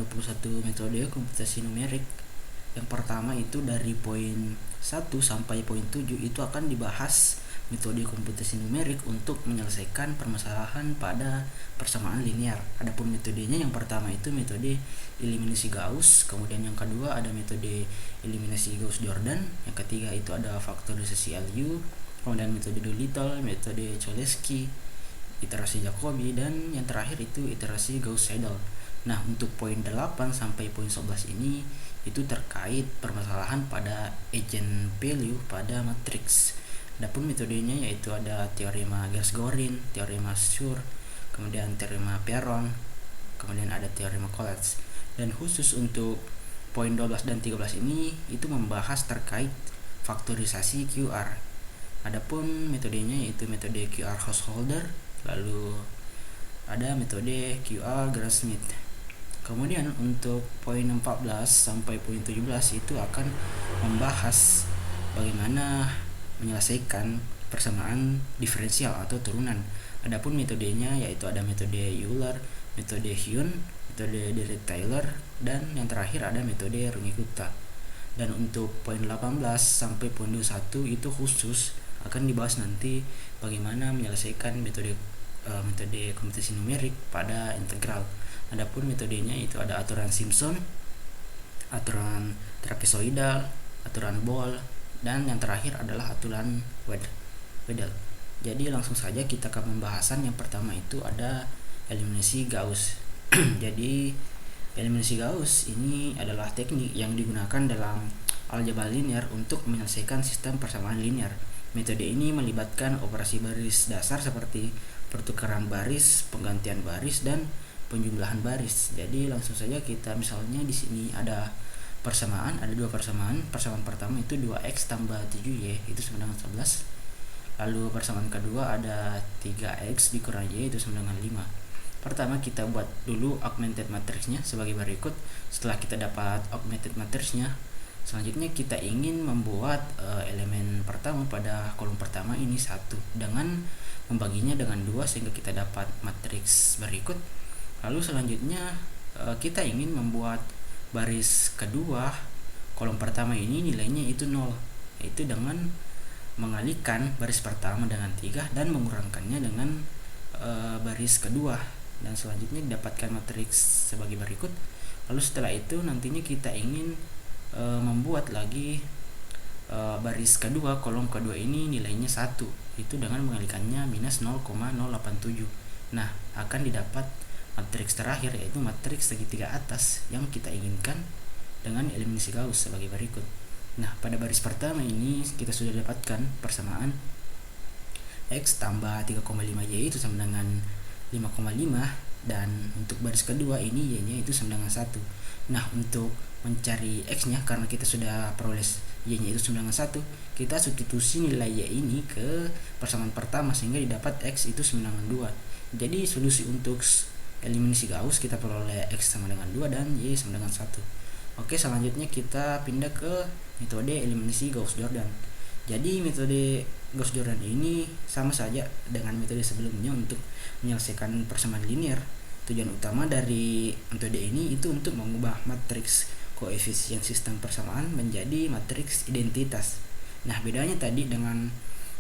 21 metode komputasi numerik. Yang pertama itu dari poin 1 sampai poin 7 itu akan dibahas metode komputasi numerik untuk menyelesaikan permasalahan pada persamaan linear. Adapun metodenya, yang pertama itu metode eliminasi Gauss, kemudian yang kedua ada metode eliminasi Gauss-Jordan, yang ketiga itu ada faktorisasi LU, kemudian metode Doolittle, metode Cholesky, iterasi Jacobi, dan yang terakhir itu iterasi Gauss-Seidel. Nah, untuk poin 8 sampai poin 11 ini itu terkait permasalahan pada eigenvalue pada matriks. Adapun metodenya yaitu ada teorema Gers-Gorin, teorema Schur, kemudian teorema Perron, kemudian ada teorema Collatz. Dan khusus untuk poin 12 dan 13 ini itu membahas terkait faktorisasi QR. Adapun metodenya yaitu metode QR Householder, lalu ada metode QR Gram-Schmidt. Kemudian untuk poin 14 sampai poin 17 itu akan membahas bagaimana menyelesaikan persamaan diferensial atau turunan. Adapun metodenya yaitu ada metode Euler, metode Hyun, metode Dirac-Taylor, dan yang terakhir ada metode Runge-Kutta. Dan untuk poin 18 sampai poin 21 itu khusus akan dibahas nanti bagaimana menyelesaikan metode komputasi numerik pada integral. Adapun metodenya itu ada aturan Simpson, aturan trapezoidal, aturan Boole, dan yang terakhir adalah aturan Wedel. Jadi langsung saja kita ke pembahasan. Yang pertama itu ada eliminasi Gauss. Jadi eliminasi Gauss ini adalah teknik yang digunakan dalam algebra linear untuk menyelesaikan sistem persamaan linear. Metode ini melibatkan operasi baris dasar seperti pertukaran baris, penggantian baris, dan penjumlahan baris. Jadi langsung saja kita misalnya di sini ada persamaan, ada dua persamaan. Persamaan pertama itu 2x tambah 7y itu sama dengan 11. Lalu persamaan kedua ada 3x dikurangi y itu sama dengan 5. Pertama kita buat dulu augmented matriksnya sebagai berikut. Setelah kita dapat augmented matriksnya, selanjutnya kita ingin membuat elemen pertama pada kolom pertama ini 1 dengan membaginya dengan 2 sehingga kita dapat matriks berikut. Lalu selanjutnya kita ingin membuat baris kedua kolom pertama ini nilainya itu 0, yaitu dengan mengalihkan baris pertama dengan 3 dan mengurangkannya dengan baris kedua, dan selanjutnya didapatkan matriks sebagai berikut. Lalu setelah itu nantinya kita ingin membuat lagi baris kedua kolom kedua ini nilainya 1, itu dengan mengalihkannya minus 0,087. Nah, akan didapat matriks terakhir yaitu matriks segitiga atas yang kita inginkan dengan eliminasi Gauss sebagai berikut. Nah, pada baris pertama ini kita sudah dapatkan persamaan x tambah 3,5y itu sama dengan 5,5, dan untuk baris kedua ini y-nya itu sama dengan 1. Nah, untuk mencari x-nya karena kita sudah peroleh y-nya itu sama dengan 1, kita substitusi nilai y ini ke persamaan pertama sehingga didapat x itu sama dengan 2. Jadi solusi untuk eliminasi Gauss kita peroleh x sama dengan 2 dan y sama dengan 1. Oke, selanjutnya kita pindah ke metode eliminasi Gauss-Jordan. Jadi metode Gauss-Jordan ini sama saja dengan metode sebelumnya untuk menyelesaikan persamaan linear. Tujuan utama dari metode ini itu untuk mengubah matriks koefisien sistem persamaan menjadi matriks identitas. Nah, bedanya tadi dengan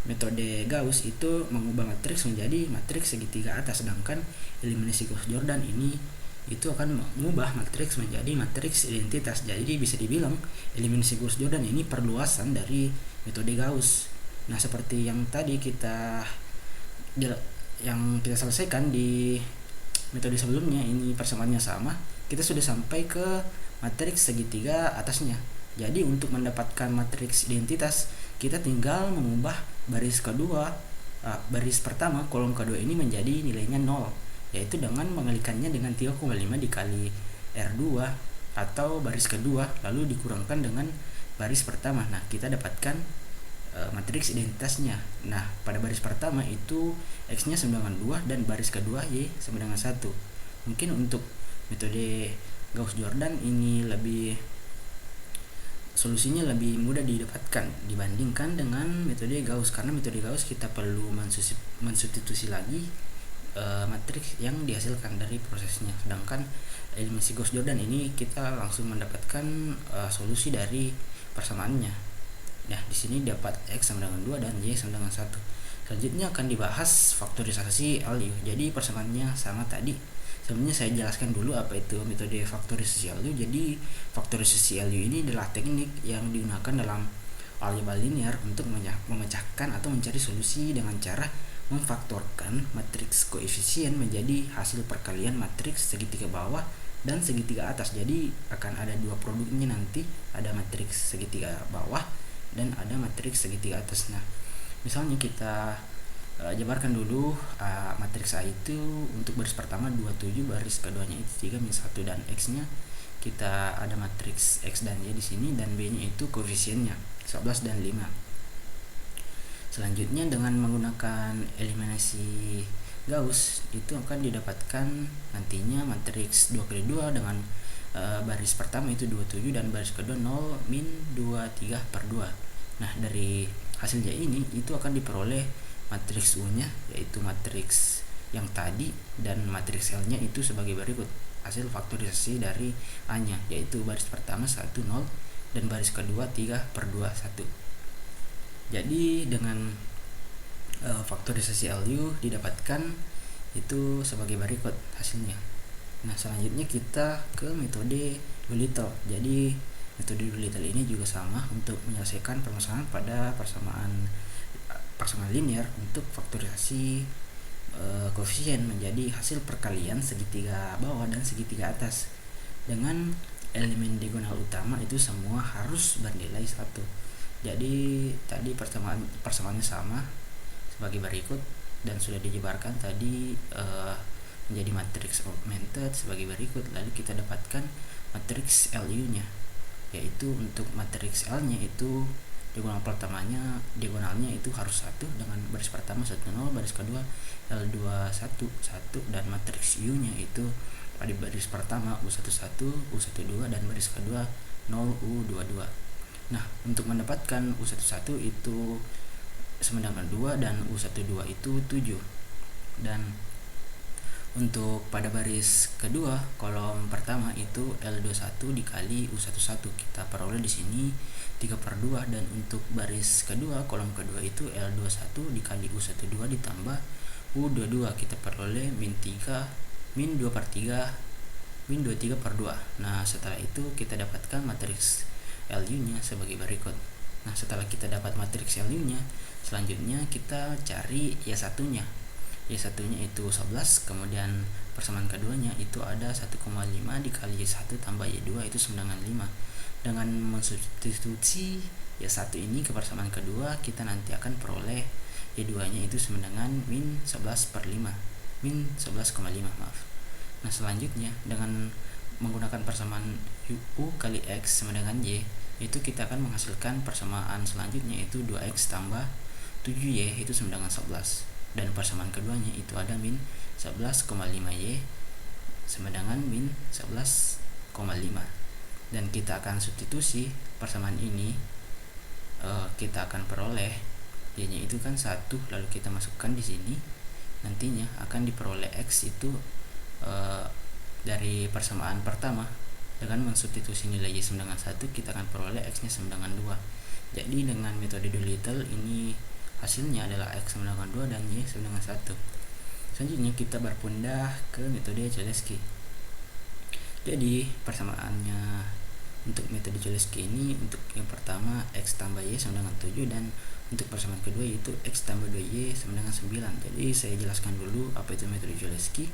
metode Gauss itu mengubah matriks menjadi matriks segitiga atas, sedangkan eliminasi Gauss-Jordan ini itu akan mengubah matriks menjadi matriks identitas. Jadi bisa dibilang eliminasi Gauss-Jordan ini perluasan dari metode Gauss. Nah, seperti yang tadi kita selesaikan di metode sebelumnya, ini persamaannya sama, kita sudah sampai ke matriks segitiga atasnya. Jadi untuk mendapatkan matriks identitas kita tinggal mengubah baris pertama kolom kedua ini menjadi nilainya 0, yaitu dengan mengalihkannya dengan 3,5 dikali R2 atau baris kedua lalu dikurangkan dengan baris pertama. Nah, kita dapatkan matriks identitasnya. Nah, pada baris pertama itu x-nya sama dengan 2 dan baris kedua y sama dengan 1. Mungkin untuk metode Gauss-Jordan ini solusinya lebih mudah didapatkan dibandingkan dengan metode Gauss, karena metode Gauss kita perlu mensubstitusi lagi matriks yang dihasilkan dari prosesnya, sedangkan eliminasi Gauss-Jordan ini kita langsung mendapatkan solusi dari persamaannya. Nah, di sini dapat X sama dengan 2 dan Y sama dengan 1. Selanjutnya akan dibahas faktorisasi LU. Jadi persamaannya sama tadi. Sebelumnya saya jelaskan dulu apa itu metode faktorisasi LU. Jadi faktorisasi LU ini adalah teknik yang digunakan dalam algebra linear untuk memecahkan atau mencari solusi dengan cara memfaktorkan matriks koefisien menjadi hasil perkalian matriks segitiga bawah dan segitiga atas. Jadi akan ada dua produknya nanti, ada matriks segitiga bawah dan ada matriks segitiga atas. Nah, misalnya kita jabarkan dulu matriks A itu untuk baris pertama 27, baris keduanya itu 3 minus 1 dan X-nya kita ada matriks X dan Y di sini, dan B-nya itu koefisiennya 11 dan 5. Selanjutnya dengan menggunakan eliminasi Gauss itu akan didapatkan nantinya matriks 2 kali 2 dengan baris pertama itu 27 dan baris kedua 0 min 23 per 2. Nah, dari hasilnya ini itu akan diperoleh matriks U-nya yaitu matriks yang tadi, dan matriks L-nya itu sebagai berikut. Hasil faktorisasi dari A-nya yaitu baris pertama 1 0 dan baris kedua 3 per 2 1. Jadi dengan faktorisasi LU didapatkan itu sebagai berikut hasilnya. Nah, selanjutnya kita ke metode Doolittle. Jadi metode Doolittle ini juga sama untuk menyelesaikan permasalahan pada persamaan linear untuk faktorisasi koefisien menjadi hasil perkalian segitiga bawah dan segitiga atas dengan elemen diagonal utama itu semua harus bernilai 1. Jadi tadi persamaannya sama sebagai berikut dan sudah dijabarkan tadi menjadi matriks augmented sebagai berikut. Lalu kita dapatkan matriks LU-nya, yaitu untuk matriks L-nya itu diagonalnya itu harus 1 dengan baris pertama 1 0, baris kedua L2 1 1, dan matriks U-nya itu pada baris pertama U11 U12 dan baris kedua 0 U22. Nah, untuk mendapatkan U11 itu sama dengan 2 dan U12 itu 7. Dan untuk pada baris kedua kolom pertama itu L21 dikali U11 kita peroleh di sini 3 per 2, dan untuk baris kedua kolom kedua itu L21 dikali U12 ditambah U22 kita peroleh min 2 per 3 min 23 per 2. Nah, setelah itu kita dapatkan matriks LU-nya sebagai berikut. Nah, setelah kita dapat matriks LU-nya, selanjutnya kita cari Y1-nya. Y1-nya itu 11, kemudian persamaan keduanya itu ada 1,5 dikali Y1 tambah Y2 itu sama dengan 5. Dengan mensubstitusi Y1 ini ke persamaan kedua, kita nanti akan peroleh Y2-nya itu sama dengan min 11 per 5, min 11,5 maaf. Nah, selanjutnya dengan menggunakan persamaan U kali X sama dengan Y, itu kita akan menghasilkan persamaan selanjutnya itu 2X tambah 7Y itu sama dengan 11. Dan persamaan keduanya itu ada min 11,5Y sama dengan min 11,5. Dan kita akan substitusi persamaan ini, kita akan peroleh Y-nya itu kan 1, lalu kita masukkan di sini. Nantinya akan diperoleh X itu dari persamaan pertama dengan mensubstitusi nilai Y sama dengan 1, kita akan peroleh X-nya sama dengan 2. Jadi dengan metode Doolittle ini hasilnya adalah X sama dengan 2 dan Y sama dengan 1. Selanjutnya kita berpindah ke metode Cholesky. Jadi persamaannya untuk metode Cholesky ini, untuk yang pertama X tambah Y sama dengan 7, dan untuk persamaan kedua yaitu X tambah 2Y sama dengan 9. Jadi saya jelaskan dulu apa itu metode Cholesky.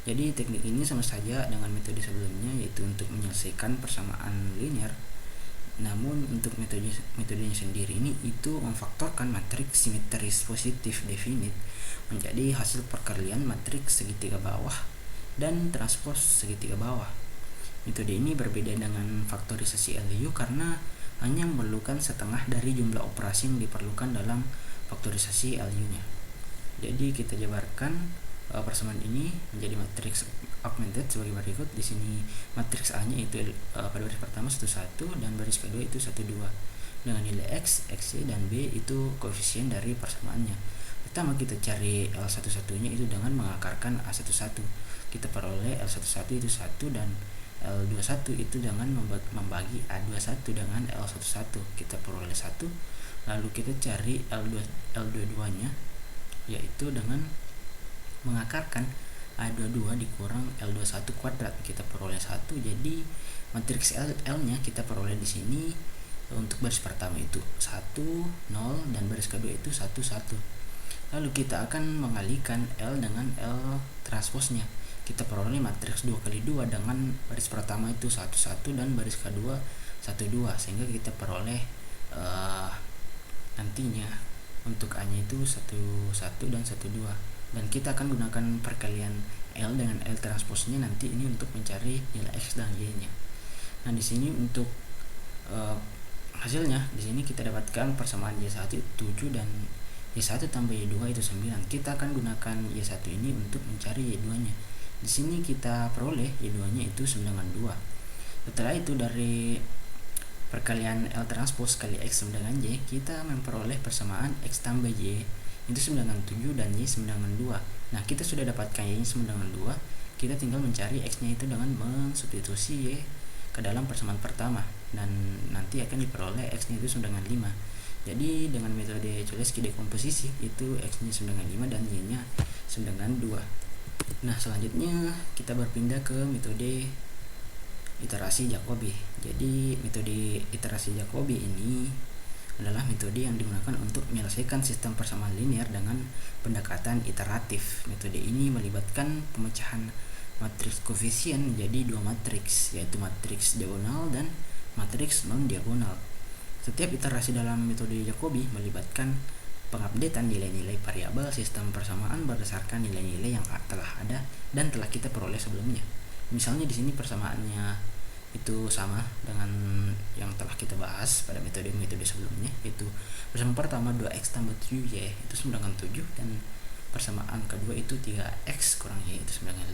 Jadi teknik ini sama saja dengan metode sebelumnya, yaitu untuk menyelesaikan persamaan linear. Namun untuk metodenya sendiri ini itu memfaktorkan matriks simetris positif definit menjadi hasil perkalian matriks segitiga bawah dan transpos segitiga bawah. Metode ini berbeda dengan faktorisasi LU karena hanya memerlukan setengah dari jumlah operasi yang diperlukan dalam faktorisasi LU-nya. Jadi kita jabarkan persamaan ini menjadi matriks augmented sebagai berikut. Di sini matriks A-nya itu pada baris pertama 1 1 dan baris kedua itu 1 2 dengan nilai X, XY dan B itu koefisien dari persamaannya. Pertama kita cari L11-nya itu dengan mengakarkan A11. kita peroleh L11 itu 1 dan L21 itu dengan membagi A21 dengan L11, kita peroleh 1. Lalu kita cari L22 nya, yaitu dengan mengakarkan A22 dikurang L21 kuadrat, kita peroleh 1. Jadi matriks L nya kita peroleh di sini untuk baris pertama itu 1, 0, dan baris kedua itu 1, 1. Lalu kita akan mengalihkan L dengan L transposnya. Kita peroleh matriks 2 kali 2 dengan baris pertama itu 1, 1 dan baris kedua 1, 2, sehingga kita peroleh nantinya untuk A nya itu 1, 1 dan 1, 2. Dan kita akan gunakan perkalian L dengan L transposnya nanti ini untuk mencari nilai X dan Y nya. Nah di sini untuk hasilnya di sini kita dapatkan persamaan Y1 itu 7 dan Y1 tambah Y2 itu 9. Kita akan gunakan Y1 ini untuk mencari Y2 nya. Di sini kita peroleh Y2 nya itu 9 dengan 2. Setelah itu dari perkalian L transpos kali X sama dengan Y, kita memperoleh persamaan X tambah Y itu 9 dengan 7 dan Y 9 dengan 2. Nah kita sudah dapatkan Y nya 9 dengan 2, kita tinggal mencari X nya itu dengan mensubstitusi Y ke dalam persamaan pertama, dan nanti akan diperoleh X nya itu 9 dengan 5. Jadi dengan metode Cholesky dekomposisi itu X nya 9 dengan 5 dan Y nya 9 dengan 2. Nah selanjutnya kita berpindah ke metode iterasi Jacobi. Jadi metode iterasi Jacobi ini adalah metode yang digunakan untuk menyelesaikan sistem persamaan linear dengan pendekatan iteratif. Metode ini melibatkan pemecahan matriks koefisien menjadi dua matriks, yaitu matriks diagonal dan matriks non diagonal. Setiap iterasi dalam metode Jacobi melibatkan pengupdatean nilai-nilai variabel sistem persamaan berdasarkan nilai-nilai yang telah ada dan telah kita peroleh sebelumnya. Misalnya di sini persamaannya itu sama dengan yang telah kita bahas pada metode sebelumnya, yaitu persamaan pertama 2x tambah 7y itu 9 dengan 7, dan persamaan kedua itu 3x kurang y itu 9 dengan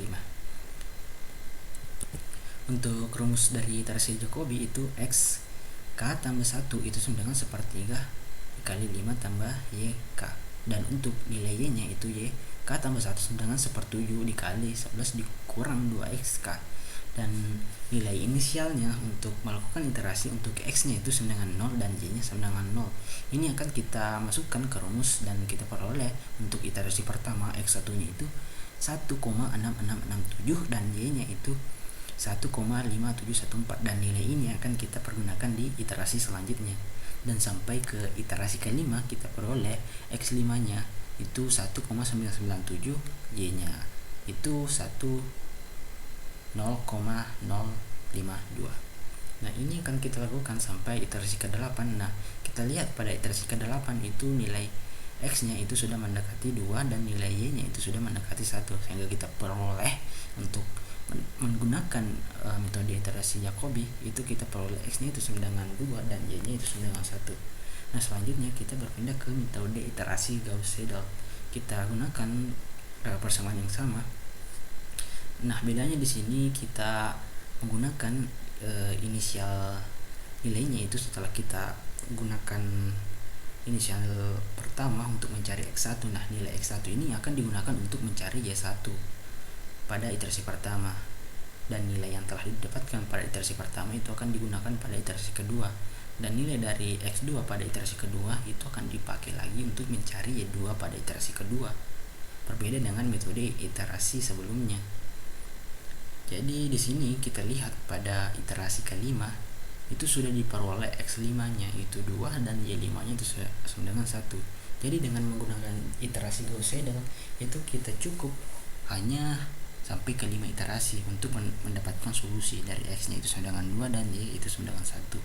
5. Untuk rumus dari iterasi Jacobi itu x k tambah 1 itu 9 dengan sepertiga dikali 5 tambah y k, dan untuk nilai y nya itu y k tambah 1 dengan sepertujuh dikali 11 dikurang 2x k, dan nilai inisialnya untuk melakukan iterasi untuk x nya itu 9 dengan 0 dan y nya 9 dengan 0. Ini akan kita masukkan ke rumus dan kita peroleh untuk iterasi pertama x1 nya itu 1,6667 dan y nya itu 1,5714, dan nilai ini akan kita pergunakan di iterasi selanjutnya. Dan sampai ke iterasi kelima kita peroleh x5 nya itu 1,997, y nya itu 0,052. Nah ini akan kita lakukan sampai iterasi ke-8. Nah kita lihat pada iterasi ke-8 itu nilai x nya itu sudah mendekati 2 dan nilai y nya itu sudah mendekati 1, sehingga kita peroleh untuk menggunakan metode iterasi Jacobi itu kita peroleh x nya itu 9 dengan 2 dan y nya itu 9 dengan 1. Nah selanjutnya kita berpindah ke metode iterasi Gauss-Seidel. Kita gunakan persamaan yang sama. Nah bedanya di sini kita menggunakan inisial nilainya itu setelah kita gunakan inisial pertama untuk mencari x1. Nah nilai x1 ini akan digunakan untuk mencari y1 pada iterasi pertama, dan nilai yang telah didapatkan pada iterasi pertama itu akan digunakan pada iterasi kedua, dan nilai dari x2 pada iterasi kedua itu akan dipakai lagi untuk mencari y2 pada iterasi kedua, berbeda dengan metode iterasi sebelumnya. Jadi di sini kita lihat pada iterasi kelima itu sudah diperoleh x5 nya itu 2 dan y5 nya itu sama dengan 1. Jadi dengan menggunakan iterasi Gauss-Seidel itu kita cukup hanya sampai ke 5 iterasi untuk mendapatkan solusi dari x nya itu sama dengan 2 dan y itu sama dengan 1.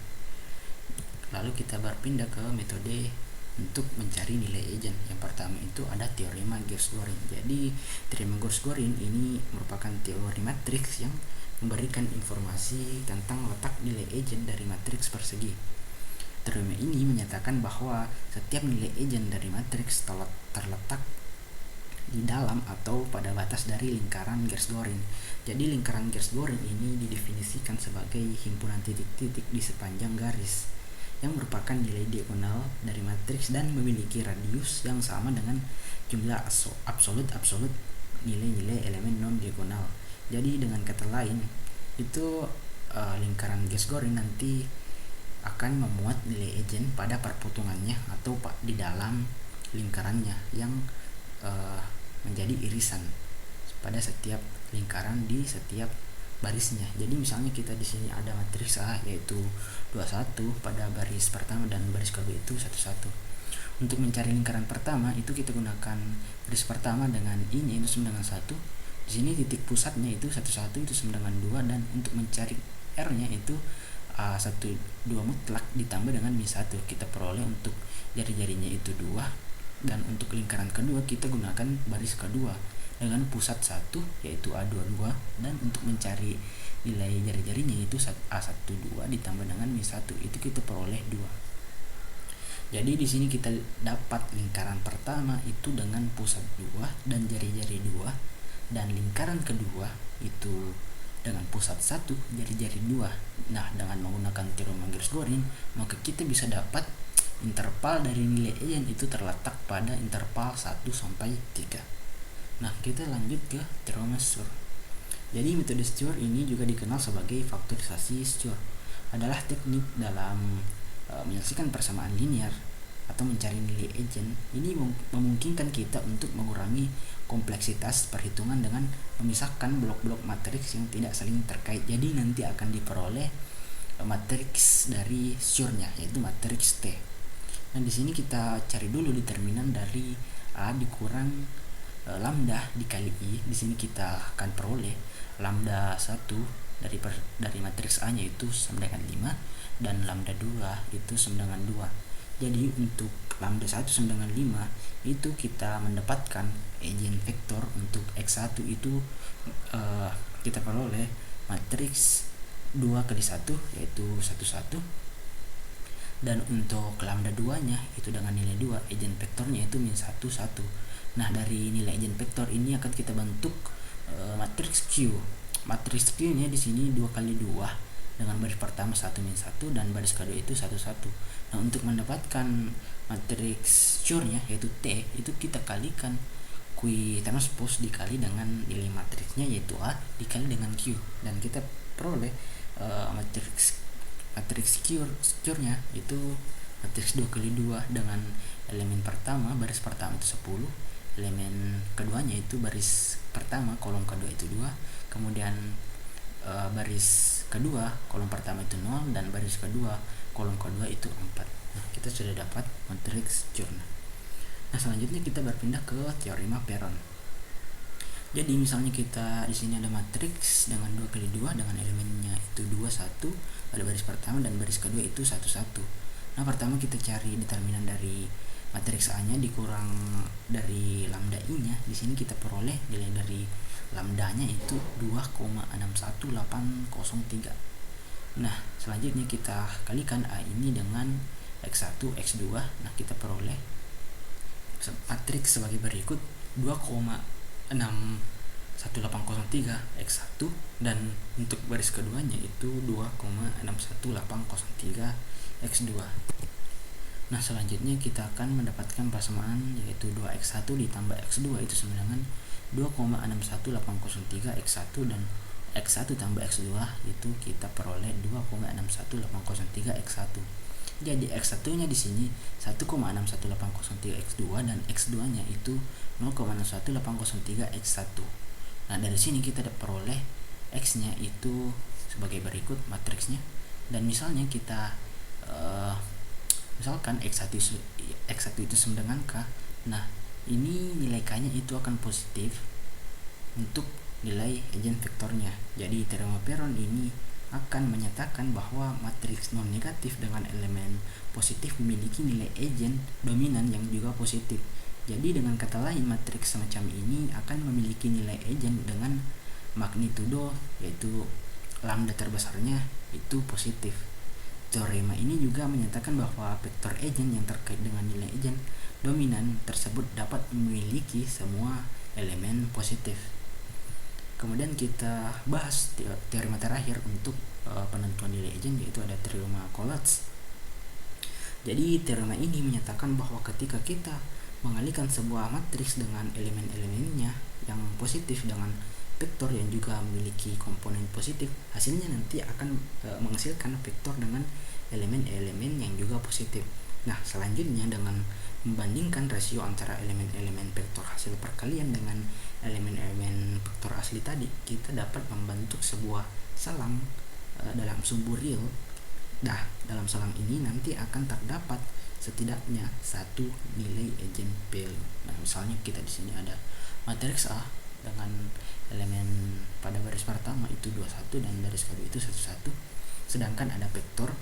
Lalu kita berpindah ke metode untuk mencari nilai eigen. Yang pertama itu ada teorema Gauss-Gorin. Jadi teorema Gauss-Gorin ini merupakan teori matriks yang memberikan informasi tentang letak nilai eigen dari matriks persegi. Teorema ini menyatakan bahwa setiap nilai eigen dari matriks terletak di dalam atau pada batas dari lingkaran Gauss-Gorin. Jadi lingkaran Gauss-Gorin ini didefinisikan sebagai himpunan titik-titik di sepanjang garis yang merupakan nilai diagonal dari matriks dan memiliki radius yang sama dengan jumlah absolut nilai-nilai elemen non diagonal. Jadi dengan kata lain, itu lingkaran Gauss-Jordan nanti akan memuat nilai Eigen pada perpotongannya atau di dalam lingkarannya yang menjadi irisan pada setiap lingkaran di setiap barisnya. Jadi misalnya kita di sini ada matriks A yaitu 21 pada baris pertama dan baris kedua itu 11. Untuk mencari lingkaran pertama itu kita gunakan baris pertama dengan I-nya itu sama dengan 1. Di sini titik pusatnya itu 11 itu sama dengan 2, dan untuk mencari R-nya itu 1 2 mutlak ditambah dengan -1. Kita peroleh untuk jari-jarinya itu 2, dan untuk lingkaran kedua kita gunakan baris kedua dengan pusat 1 yaitu A22, dan untuk mencari nilai jari-jarinya itu A12 ditambah dengan -1 itu kita peroleh 2. Jadi di sini kita dapat lingkaran pertama itu dengan pusat 2 dan jari-jari 2, dan lingkaran kedua itu dengan pusat 1 jari-jari 2. Nah, dengan menggunakan teorema Gauss-Jordan maka kita bisa dapat interval dari nilai Eigen itu terletak pada interval 1 sampai 3. Nah, kita lanjut ke teorema Schur. Jadi metode Schur ini juga dikenal sebagai faktorisasi Schur. Adalah teknik dalam menyelesaikan persamaan linear atau mencari nilai Eigen. Ini memungkinkan kita untuk mengurangi kompleksitas perhitungan dengan memisahkan blok-blok matriks yang tidak saling terkait. Jadi nanti akan diperoleh matriks dari Schur-nya yaitu matriks T. Nah, di sini kita cari dulu determinan dari A dikurang lambda dikali I. Di sini kita akan peroleh lambda 1 dari matriks A nya itu sama dengan 5 dan lambda 2 itu sama dengan 2. Jadi untuk lambda 1 sama dengan 5 itu kita mendapatkan Eigen vektor untuk X1 itu kita peroleh matriks 2 kali 1 yaitu 1 1, dan untuk lambda 2 nya itu dengan nilai 2 Eigen vektornya itu -1 1. Nah, dari nilai Eigen vektor ini akan kita bentuk matriks Q. Matriks Q nya di sini 2 kali 2 dengan baris pertama 1 -1 dan baris kedua itu 1 1. Nah, untuk mendapatkan matriks Schur-nya yaitu T itu kita kalikan Q transpose dikali dengan nilai matriksnya yaitu A dikali dengan Q, dan kita peroleh matriks Schur-nya itu matriks 2 kali 2 dengan elemen pertama baris pertama itu 10, elemen keduanya itu baris pertama kolom kedua itu 2, kemudian baris kedua kolom pertama itu 0 dan baris kedua kolom kedua itu 4. Nah, kita sudah dapat matriks Schur. Nah, selanjutnya kita berpindah ke teorema Perron. Jadi misalnya kita di sini ada matriks dengan 2 kali 2 dengan elemennya itu 2 1 pada baris pertama dan baris kedua itu 1 1. Nah, pertama kita cari determinan dari matriks A-nya dikurang dari lambda I-nya. Di sini kita peroleh nilai dari lambdanya itu 2,61803. Nah, selanjutnya kita kalikan A ini dengan X1, X2. Nah, kita peroleh matriks sebagai berikut 2,61803 X1, dan untuk baris keduanya itu 2,61803 X2. Nah, selanjutnya kita akan mendapatkan persamaan yaitu 2x1 ditambah x2 itu sama dengan 2,61803 x1, dan x1 tambah x2 itu kita peroleh 2,61803 x1. Jadi x1 nya di sini 1,61803 x2 dan x2 nya itu 0,61803 x1. Nah, dari sini kita peroleh x nya itu sebagai berikut matriksnya, dan misalnya kita misalkan X1 itu sama dengan K. Nah, ini nilai K-nya itu akan positif untuk nilai Eigen vektornya. Jadi teorema Perron ini akan menyatakan bahwa matriks non negatif dengan elemen positif memiliki nilai Eigen dominan yang juga positif. Jadi dengan kata lain matriks semacam ini akan memiliki nilai Eigen dengan magnitudo yaitu lambda terbesarnya itu positif. Teorema ini juga menyatakan bahwa vektor Eigen yang terkait dengan nilai Eigen dominan tersebut dapat memiliki semua elemen positif. Kemudian kita bahas teorema terakhir untuk penentuan nilai Eigen, yaitu ada teorema Collatz. Jadi teorema ini menyatakan bahwa ketika kita mengalihkan sebuah matriks dengan elemen-elemennya yang positif dengan vektor yang juga memiliki komponen positif, hasilnya nanti akan menghasilkan vektor dengan elemen-elemen yang juga positif. Nah, selanjutnya dengan membandingkan rasio antara elemen-elemen vektor hasil perkalian dengan elemen-elemen vektor asli tadi, kita dapat membentuk sebuah salang dalam sumbu real. Nah, dalam salang ini nanti akan terdapat setidaknya satu nilai eigenvalue. Nah, misalnya kita di sini ada matriks A dengan elemen pada baris pertama itu 21 dan baris kedua itu 11. Sedangkan ada vektor,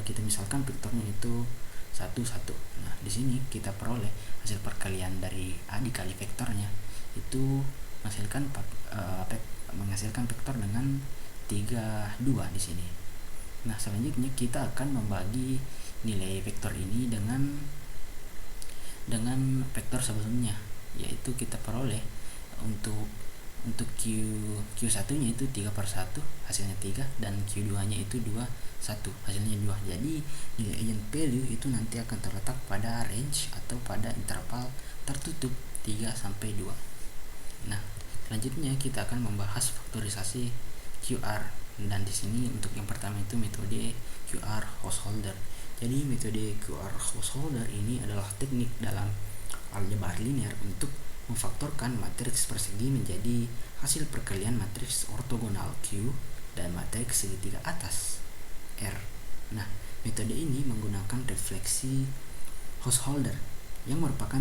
kita misalkan vektornya itu 1 1. Nah, di sini kita peroleh hasil perkalian dari A dikali vektornya itu menghasilkan vektor dengan 3 2 di sini. Nah, selanjutnya kita akan membagi nilai vektor ini dengan vektor sebelumnya, yaitu kita peroleh untuk Q1 nya itu 3/1 hasilnya 3 dan Q2 nya itu 2 1 hasilnya 2. Jadi nilai eigenvalue itu nanti akan terletak pada range atau pada interval tertutup 3 sampai 2. Nah, selanjutnya kita akan membahas faktorisasi QR, dan di sini untuk yang pertama itu metode QR householder. Jadi metode QR householder ini adalah teknik dalam aljabar linear untuk memfaktorkan matriks persegi menjadi hasil perkalian matriks ortogonal Q dan matriks segitiga atas R. Nah, metode ini menggunakan refleksi householder yang merupakan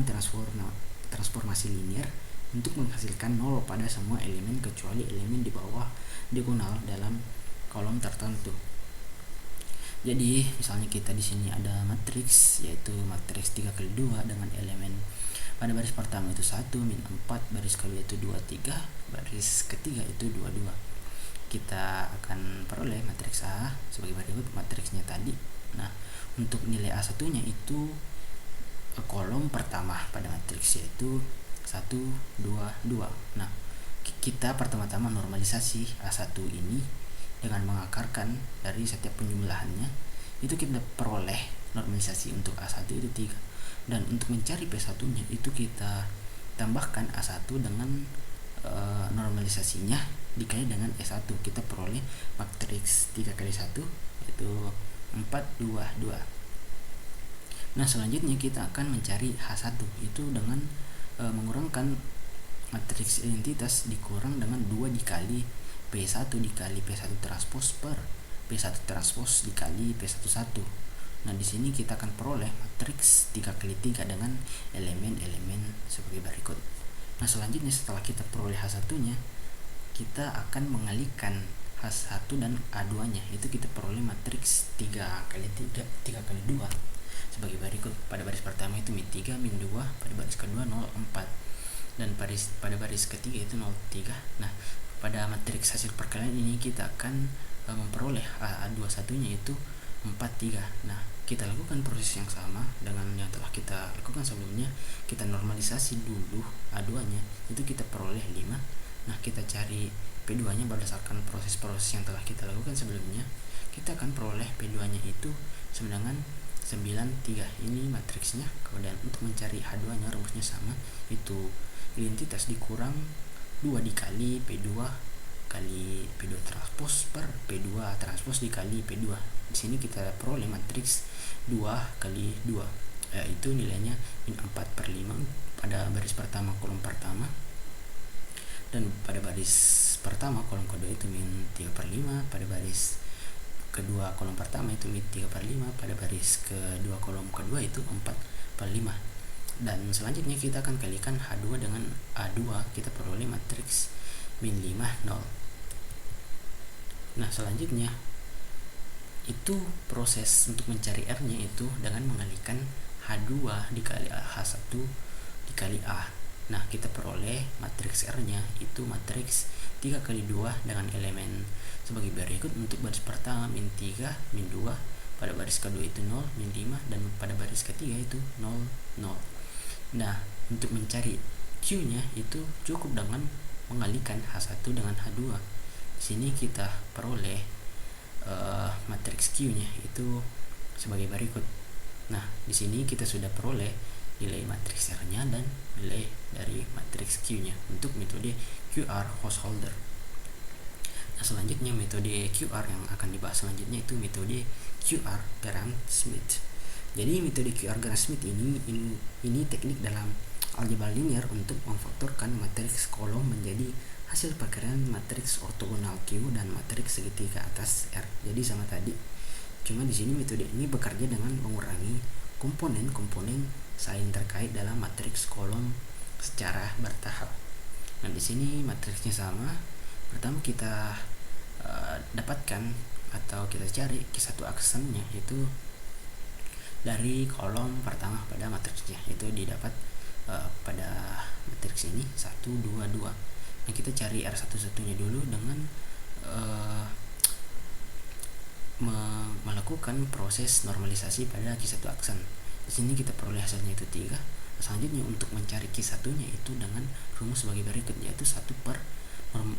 transformasi linear untuk menghasilkan 0 pada semua elemen kecuali elemen di bawah diagonal dalam kolom tertentu. Jadi, misalnya kita di sini ada matriks, yaitu matriks 3x2 dengan elemen pada baris pertama itu 1 min 4, baris kedua itu 2 3, baris ketiga itu 2 2. Kita akan peroleh matriks A sebagai berikut matriksnya tadi. Nah, untuk nilai A1 nya itu kolom pertama pada matriks yaitu 1 2 2. Nah, kita pertama-tama normalisasi A1 ini dengan mengakarkan dari setiap penjumlahannya, itu kita peroleh normalisasi untuk A1 itu 3. Dan untuk mencari P1 nya itu kita tambahkan A1 dengan normalisasinya dikali dengan S1, kita peroleh matriks 3x1 yaitu 4 2 2. Nah, selanjutnya kita akan mencari H1 itu dengan mengurangkan matriks identitas dikurang dengan 2 dikali P1 dikali P1 transpos per P1 transpos dikali P1 1. Nah, di sini kita akan peroleh matriks 3x3 dengan elemen-elemen sebagai berikut. Nah, selanjutnya setelah kita peroleh H1-nya, kita akan mengalihkan H1 dan A2-nya. Itu kita peroleh matriks 3x3, 3x2 sebagai berikut. Pada baris pertama itu min 3, min 2, pada baris kedua 0 4. Dan pada baris ketiga itu 0 3. Nah, pada matriks hasil perkalian ini kita akan memperoleh A21-nya itu 4 3. Nah, kita lakukan proses yang sama dengan yang telah kita lakukan sebelumnya. Kita normalisasi dulu A2-nya, itu kita peroleh 5. Nah, kita cari P2-nya berdasarkan proses-proses yang telah kita lakukan sebelumnya. Kita akan peroleh P2-nya itu sama dengan 9 3. Ini matriksnya. Kemudian untuk mencari H2-nya rumusnya sama, itu identitas dikurang 2 dikali P2 kali P2 transpos per P2 transpos dikali P2. Di sini kita peroleh matriks 2 kali 2, itu nilainya min 4/5 pada baris pertama kolom pertama, dan pada baris pertama kolom kedua itu min 3/5, pada baris kedua kolom pertama itu min 3/5, pada baris kedua kolom kedua itu 4/5. Dan selanjutnya kita akan kalikan H2 dengan A2, kita peroleh matriks min 5 0. Nah, selanjutnya itu proses untuk mencari R-nya itu dengan mengalihkan H2 dikali H1 dikali A. Nah, kita peroleh matriks R-nya itu matriks 3x2 dengan elemen sebagai berikut. Untuk baris pertama min 3, min 2, pada baris kedua itu 0, min 5, dan pada baris ketiga itu 0 0. Nah, untuk mencari Q-nya itu cukup dengan mengalihkan H1 dengan H2. Di sini kita peroleh matriks Q-nya itu sebagai berikut. Nah, di sini kita sudah peroleh nilai matriks R-nya dan nilai dari matriks Q-nya untuk metode QR householder. Nah, selanjutnya metode QR yang akan dibahas selanjutnya itu metode QR Gram-Schmidt. Jadi metode QR Gram-Schmidt ini teknik dalam algebra linear untuk memfaktorkan matriks kolom menjadi hasil perkiraan matriks ortogonal Q dan matriks segitiga atas R. Jadi sama tadi. Cuma di sini metode ini bekerja dengan mengurangi komponen-komponen saling terkait dalam matriks kolom secara bertahap. Nah, di sini matriksnya sama. Pertama kita dapatkan atau kita cari Q1 aksennya itu dari kolom pertama pada matriksnya, itu didapat pada matriks ini 1, 2, 2. Nah, kita cari R11-nya dulu dengan melakukan proses normalisasi pada Q1 aksen. Di sini kita peroleh hasilnya itu 3. Selanjutnya untuk mencari Q1-nya itu dengan rumus sebagai berikut, yaitu 1 per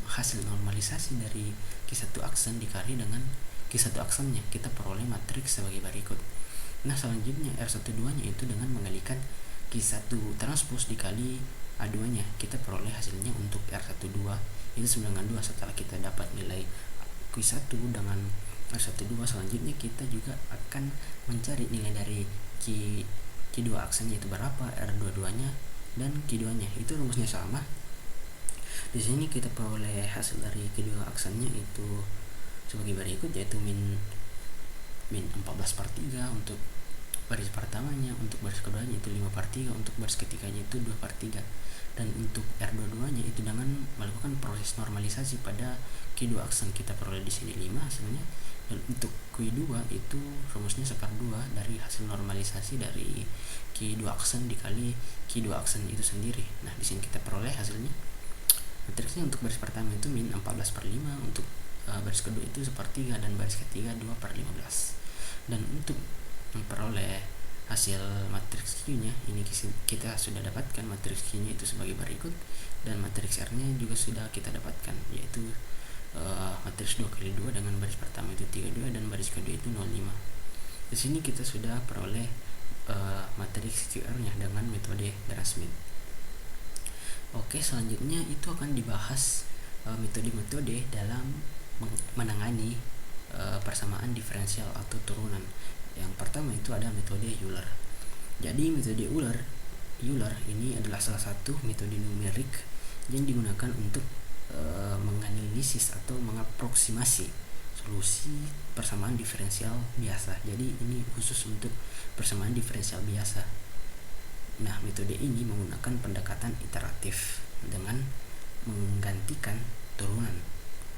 hasil normalisasi dari Q1 aksen dikali dengan Q1 aksennya, kita peroleh matriks sebagai berikut. Nah, selanjutnya R12-nya itu dengan mengalikan Q1 transpose dikali A2-nya, kita peroleh hasilnya untuk R12 itu 9/2. Setelah kita dapat nilai Q1 dengan R12, selanjutnya kita juga akan mencari nilai dari Q2 aksennya itu berapa, R22-nya dan Q2-nya. Itu rumusnya sama. Di sini kita peroleh hasil dari Q2 aksennya itu sebagai berikut, yaitu min 14/3 untuk baris pertamanya, untuk baris keduanya itu 5/3, untuk baris ketiganya itu 2/3. Dan untuk R22-nya itu dengan melakukan proses normalisasi pada Q2 aksen, kita peroleh di sini 5 hasilnya. Dan untuk Q2 itu rumusnya 1/2 dari hasil normalisasi dari Q2 aksen dikali Q2 aksen itu sendiri. Nah, di sini kita peroleh hasilnya. Matriksnya untuk baris pertama itu min 14/5, untuk baris kedua itu 1/3, dan baris ketiga 2/15. Dan untuk memperoleh hasil matriks Q-nya ini kita sudah dapatkan matriks Q-nya itu sebagai berikut, dan matriks R-nya juga sudah kita dapatkan, yaitu matriks 2x2 dengan baris pertama itu 32 dan baris kedua itu 05. Di sini kita sudah peroleh matriks QR-nya dengan metode Gram-Schmidt. Oke, selanjutnya itu akan dibahas metode-metode dalam menangani persamaan diferensial atau turunan. Yang pertama itu ada metode Euler. Jadi metode Euler ini adalah salah satu metode numerik yang digunakan untuk menganalisis atau mengaproksimasi solusi persamaan diferensial biasa. Jadi ini khusus untuk persamaan diferensial biasa. Nah, metode ini menggunakan pendekatan iteratif dengan menggantikan turunan.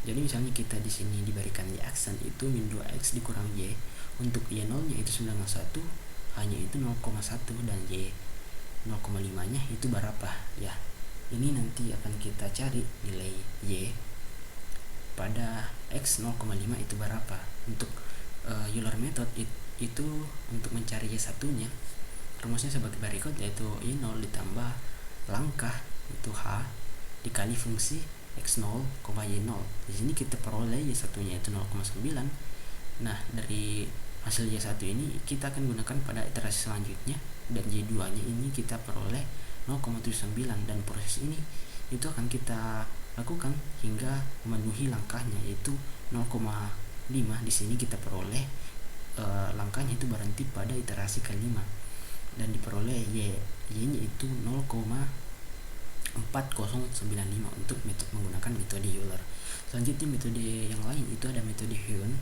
Jadi misalnya kita di sini diberikan y aksen itu min 2x dikurang y, untuk y0-nya itu 9/1 hanya itu 0,1, dan y 0,5-nya itu berapa ya. Ini nanti akan kita cari nilai y pada x 0,5 itu berapa. Untuk Euler method itu untuk mencari y1-nya rumusnya sebagai berikut, yaitu y0 ditambah langkah itu h dikali fungsi x0, y0. Di sini kita peroleh y1-nya itu 0,9. Nah, dari hasil y1 ini kita akan gunakan pada iterasi selanjutnya, dan y2-nya ini kita peroleh 0,79, dan proses ini itu akan kita lakukan hingga memenuhi langkahnya yaitu 0,5. Di sini kita peroleh langkahnya itu berhenti pada iterasi kelima, dan diperoleh y-nya itu 0,4095 untuk menggunakan metode Euler. Selanjutnya metode yang lain itu ada metode Heun.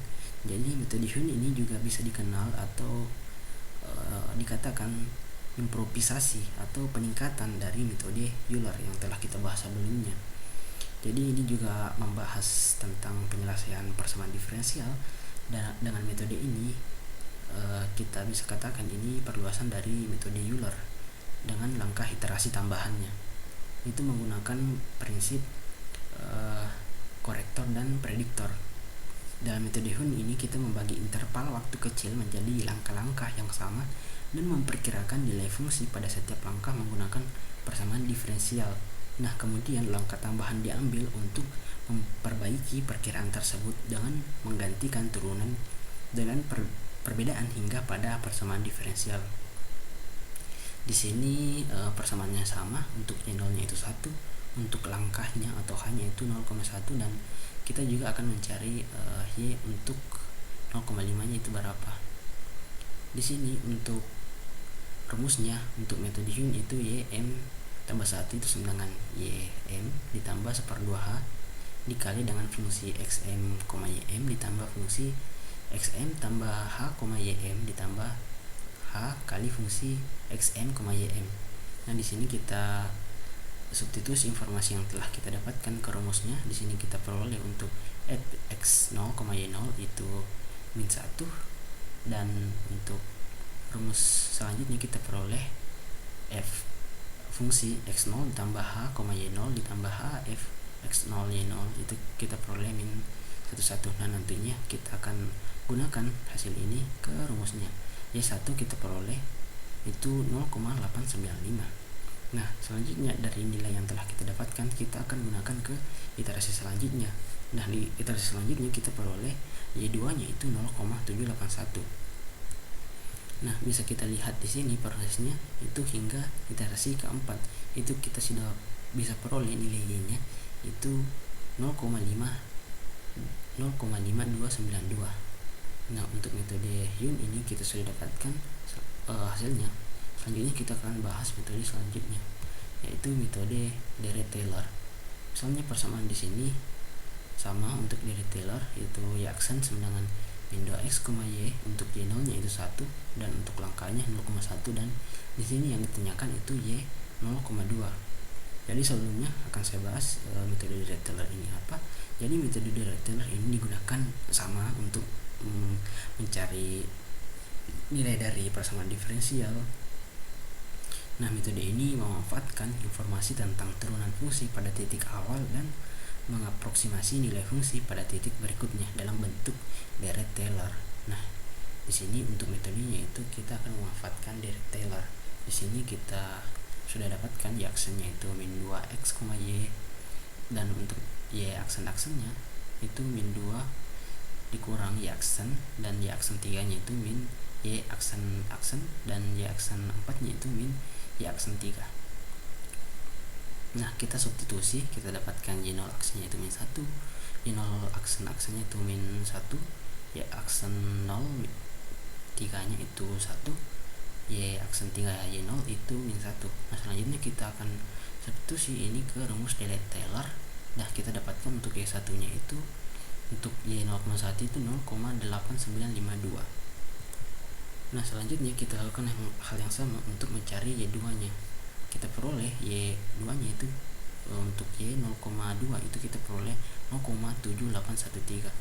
Jadi metode Heun ini juga bisa dikenal atau dikatakan improvisasi atau peningkatan dari metode Euler yang telah kita bahas sebelumnya. Jadi ini juga membahas tentang penyelesaian persamaan diferensial, dan dengan metode ini kita bisa katakan ini perluasan dari metode Euler dengan langkah iterasi tambahannya. Itu menggunakan prinsip korektor dan prediktor. Dalam metode Heun ini kita membagi interval waktu kecil menjadi langkah-langkah yang sama dan memperkirakan nilai fungsi pada setiap langkah menggunakan persamaan diferensial. Nah, kemudian langkah tambahan diambil untuk memperbaiki perkiraan tersebut dengan menggantikan turunan dengan perbedaan hingga pada persamaan diferensial. Di sini persamaannya sama, untuk Y0-nya itu 1, untuk langkahnya atau hanya itu 0,1, dan kita juga akan mencari Y untuk 0,5-nya itu berapa. Di sini untuk rumusnya untuk metode Yun itu YM tambah 1 itu sama dengan YM ditambah 1/2H dikali dengan fungsi XM, YM ditambah fungsi XM tambah H, YM ditambah H kali fungsi XM, YM. Nah, di sini kita substitusi informasi yang telah kita dapatkan ke rumusnya. Di sini kita peroleh untuk X0, Y0 itu min 1, dan untuk rumus selanjutnya kita peroleh F fungsi X0 ditambah H, Y0 ditambah H F X0 Y0 itu kita peroleh min 1. Nah, nantinya kita akan gunakan hasil ini ke rumusnya. Y1 kita peroleh itu 0,895. Nah, selanjutnya dari nilai yang telah kita dapatkan kita akan gunakan ke iterasi selanjutnya. Nah, di iterasi selanjutnya kita peroleh Y2-nya itu 0,781. Nah, bisa kita lihat di sini prosesnya itu hingga iterasi keempat itu kita sudah bisa peroleh nilai Y-nya itu 0,5292. Nah, untuk metode Yun ini kita sudah dapatkan hasilnya. Selanjutnya kita akan bahas metode selanjutnya, yaitu metode Dirac-Taylor. Misalnya persamaan di sini sama untuk Dirac-Taylor, yaitu Y aksen sama dengan min 2x, y untuk Y0-nya itu 1 dan untuk langkahnya 0,1, dan di sini yang ditanyakan itu Y 0,2. Jadi sebelumnya akan saya bahas metode Dirac-Taylor ini apa. Jadi metode Dirac-Taylor ini digunakan sama untuk mencari nilai dari persamaan diferensial. Nah, metode ini memanfaatkan informasi tentang turunan fungsi pada titik awal dan mengaproksimasi nilai fungsi pada titik berikutnya dalam bentuk Dirac-Taylor. Nah, di sini untuk metodenya itu kita akan memanfaatkan Dirac-Taylor. Di sini kita sudah dapatkan Y aksennya itu min 2x, y, dan untuk Y aksen-aksennya itu min 2 dikurang Y aksen, dan Y aksen 3-nya itu min Y aksen-aksen, dan Y aksen 4-nya itu min Y aksen 3. Nah, kita substitusi, kita dapatkan Y0 aksennya itu min 1, Y0 aksen-aksennya itu min 1, Y aksen 0 3-nya itu 1, Y aksen 3 Y0 itu min 1. Nah, selanjutnya kita akan substitusi ini ke rumus Dirac-Taylor. Nah, kita dapatkan untuk Y1-nya itu untuk Y0,1 itu 0,8952. Nah, selanjutnya kita lakukan hal yang sama untuk mencari Y2-nya. Kita peroleh Y2-nya itu untuk Y0,2 itu kita peroleh 0,7813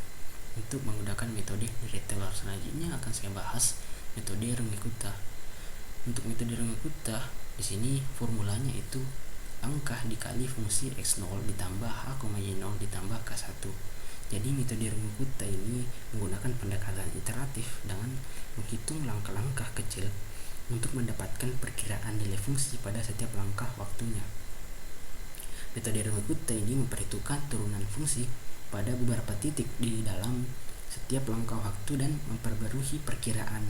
untuk menggunakan metode Dirac-Taylor. Selanjutnya akan saya bahas metode Runge-Kutta. Untuk metode Runge-Kutta di sini formulanya itu angka dikali fungsi X0 ditambah H, Y0 ditambah K1. Jadi metode Runge-Kutta ini menggunakan pendekatan iteratif dengan menghitung langkah-langkah kecil untuk mendapatkan perkiraan nilai fungsi pada setiap langkah waktunya. Metode Runge-Kutta ini memperhitungkan turunan fungsi pada beberapa titik di dalam setiap langkah waktu dan memperbarui perkiraan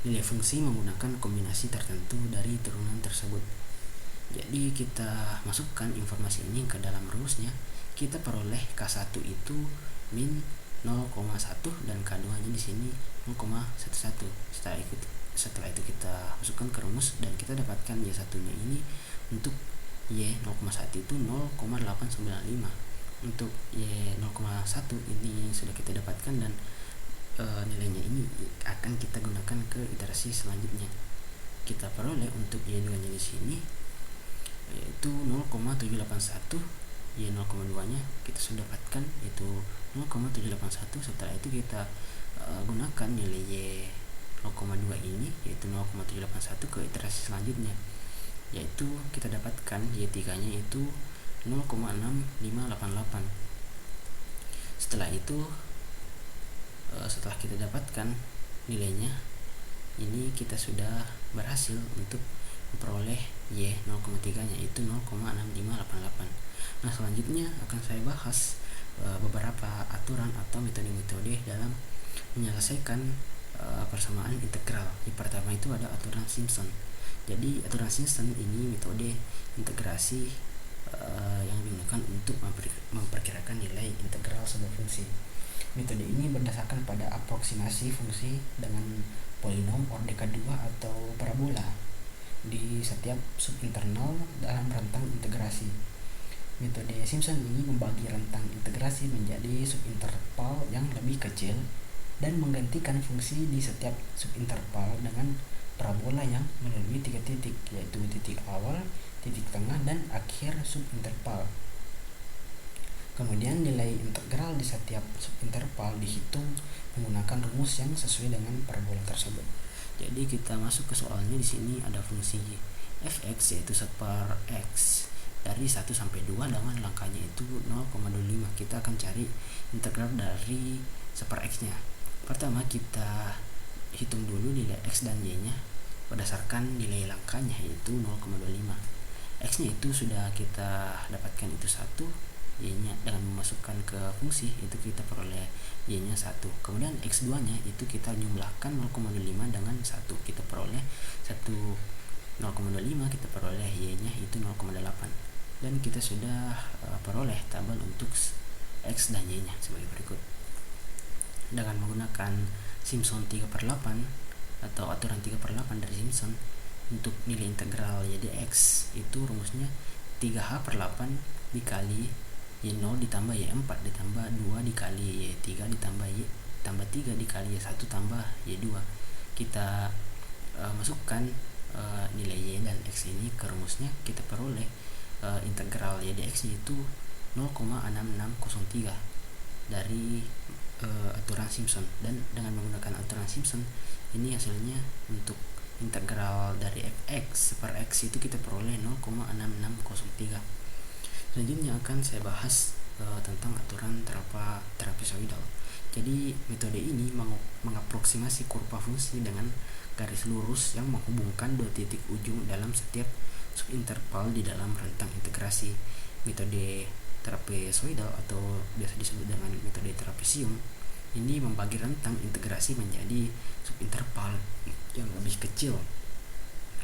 nilai fungsi menggunakan kombinasi tertentu dari turunan tersebut. Jadi kita masukkan informasi ini ke dalam rumusnya. Kita peroleh K1 itu min 0,1 dan K2-nya di sini 0,11. Setelah itu kita masukkan ke rumus dan kita dapatkan Y1-nya ini untuk Y0,1 itu 0,895. Untuk Y0,1 ini sudah kita dapatkan dan nilainya ini akan kita gunakan ke iterasi selanjutnya. Kita peroleh untuk Y2-nya di sini yaitu 0,781. Y0,2-nya kita sudah dapatkan itu 0,781. Setelah itu kita gunakan nilai Y0,2 ini yaitu 0,781 ke iterasi selanjutnya, yaitu kita dapatkan Y3-nya itu 0,6588. Setelah itu setelah kita dapatkan nilainya ini kita sudah berhasil untuk memperoleh Y0,3-nya itu 0,6588. Nah, selanjutnya akan saya bahas beberapa aturan atau metode-metode dalam menyelesaikan persamaan integral. Yang pertama itu ada aturan Simpson. Jadi aturan Simpson ini metode integrasi yang digunakan untuk memperkirakan nilai integral sebuah fungsi. Metode ini berdasarkan pada aproksimasi fungsi dengan polinom ordeka 2 atau parabola di setiap subinternal dalam rentang integrasi. Metode Simpson ini membagi rentang integrasi menjadi subinterval yang lebih kecil dan menggantikan fungsi di setiap subinterval dengan parabola yang melalui 3 titik, yaitu titik awal, titik tengah, dan akhir subinterval. Kemudian nilai integral di setiap subinterval dihitung menggunakan rumus yang sesuai dengan parabola tersebut. Jadi kita masuk ke soalnya. Di sini ada fungsi fx yaitu 1/x dari 1 sampai 2 dengan langkahnya itu 0,25. Kita akan cari integral dari 1/x-nya. Pertama kita hitung dulu nilai x dan y-nya berdasarkan nilai langkahnya yaitu 0,25. X-nya itu sudah kita dapatkan itu 1, y-nya dengan memasukkan ke fungsi itu kita peroleh y-nya 1. Kemudian x2-nya itu kita jumlahkan 0,25 dengan 1, kita peroleh 0,25, kita peroleh y-nya itu 0,8. Dan kita sudah peroleh tabel untuk x dan y-nya sebagai berikut. Dengan menggunakan Simpson 3/8 atau aturan 3/8 dari Simpson untuk nilai integral y dx itu rumusnya 3h/8 dikali y0 ditambah y4 ditambah 2 dikali y3 ditambah y tambah 3 dikali y1 tambah y2. Kita masukkan nilai y dan x ini ke rumusnya, kita peroleh integral y dx itu 0,6603 dari aturan Simpson. Dan dengan menggunakan aturan Simpson ini hasilnya untuk integral dari fx per x itu kita peroleh 0,6603. Selanjutnya akan saya bahas tentang aturan trapezoidal. Jadi metode ini mengaproksimasi kurva fungsi dengan garis lurus yang menghubungkan dua titik ujung dalam setiap subinterval di dalam rentang integrasi. Metode trapezoidal atau biasa disebut dengan metode trapesium ini membagi rentang integrasi menjadi subinterval yang lebih kecil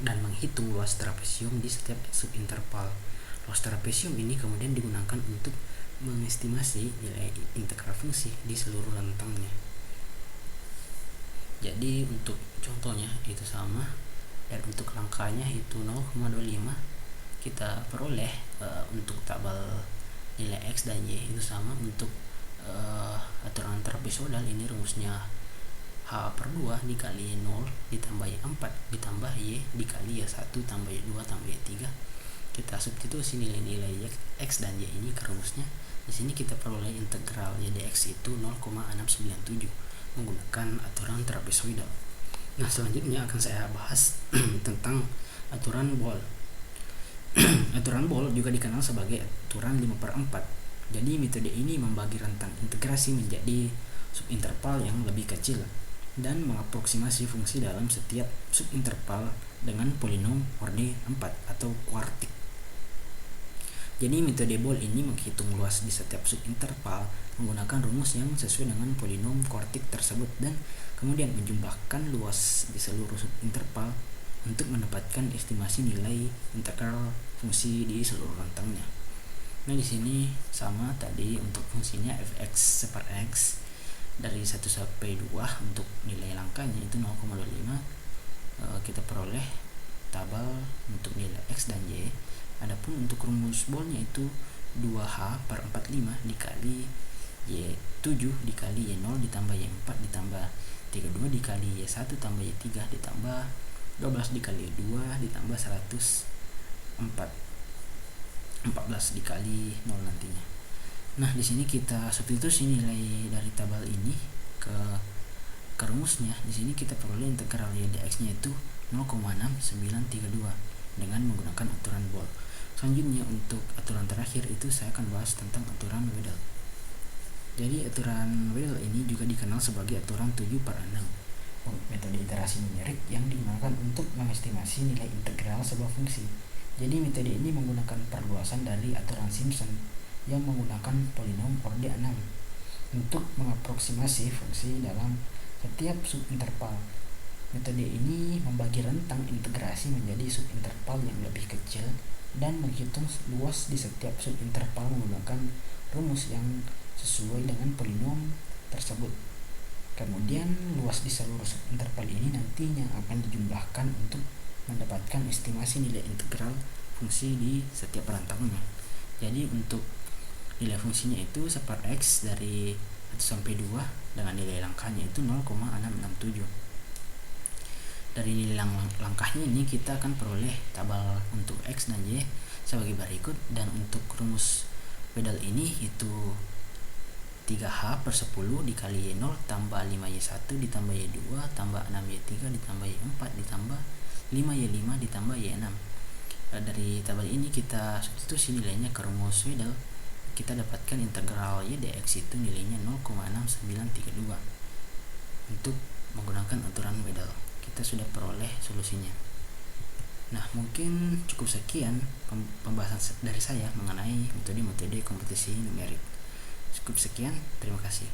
dan menghitung luas trapesium di setiap subinterval. Luas trapesium ini kemudian digunakan untuk mengestimasi nilai integral fungsi di seluruh rentangnya. Jadi untuk contohnya itu sama, dan untuk langkahnya itu 0,25. Kita peroleh untuk tabel nilai x dan y itu sama. Untuk aturan trapezoidal ini rumusnya h/2 dikali 0 ditambah y4 ditambah y dikali y1 tambah y2 tambah y3. Kita substitusi nilai-nilai x dan y ini ke rumusnya. Di sini kita peroleh integral y dx itu 0,697 menggunakan aturan trapezoidal. Nah, selanjutnya akan saya bahas tentang aturan Boole. Aturan Boole juga dikenal sebagai aturan 5/4. Jadi metode ini membagi rentang integrasi menjadi subinterval yang lebih kecil dan mengaproksimasi fungsi dalam setiap subinterval dengan polinom orde 4 atau kuartik. Jadi metode Boole ini menghitung luas di setiap subinterval menggunakan rumus yang sesuai dengan polinom kuartik tersebut dan kemudian menjumlahkan luas di seluruh subinterval untuk mendapatkan estimasi nilai integral fungsi di seluruh rentangnya. Nah, di sini sama tadi untuk fungsinya fx per x dari 1 sampai 2 untuk nilai langkahnya itu 0,25. Kita peroleh tabel untuk nilai x dan y. Adapun untuk rumus Boole-nya itu 2h/45 dikali y7 dikali y0 ditambah y4 ditambah 32 dikali y1 tambah y3 ditambah 12 dikali y2 ditambah 14 dikali 0 nantinya. Nah, di sini kita substitusi nilai dari tabel ini ke rumusnya. Di sini kita peroleh integral y dx-nya itu 0,6932 dengan menggunakan aturan Boole. Selanjutnya untuk aturan terakhir itu saya akan bahas tentang aturan Wedel. Jadi aturan Wedel ini juga dikenal sebagai aturan 7/6. Metode iterasi numerik yang digunakan untuk mengestimasi nilai integral sebuah fungsi. Jadi metode ini menggunakan perluasan dari aturan Simpson yang menggunakan polinom orde 6 untuk mengaproksimasi fungsi dalam setiap subinterval. Metode ini membagi rentang integrasi menjadi subinterval yang lebih kecil dan menghitung luas di setiap subinterval menggunakan rumus yang sesuai dengan polinom tersebut. Kemudian luas di seluruh subinterval ini nantinya akan dijumlahkan untuk mendapatkan estimasi nilai integral fungsi di setiap rentangnya. Jadi untuk nilai fungsinya itu separ X dari 1 sampai 2 dengan nilai langkahnya itu 0,667. Dari nilai langkahnya ini kita akan peroleh tabel untuk X dan Y sebagai berikut, dan untuk rumus pedal ini itu 3H/10 dikali Y0 tambah 5Y1 ditambah Y2 tambah 6Y3 ditambah Y4 ditambah 5Y5 ditambah Y6. Dari tabel ini kita substitusi nilainya ke rumus Wedel, kita dapatkan integral Y dx itu nilainya 0,6932. Untuk menggunakan aturan Wedel kita sudah peroleh solusinya. Nah, mungkin cukup sekian pembahasan dari saya mengenai metode komputasi numerik. Cukup sekian, terima kasih.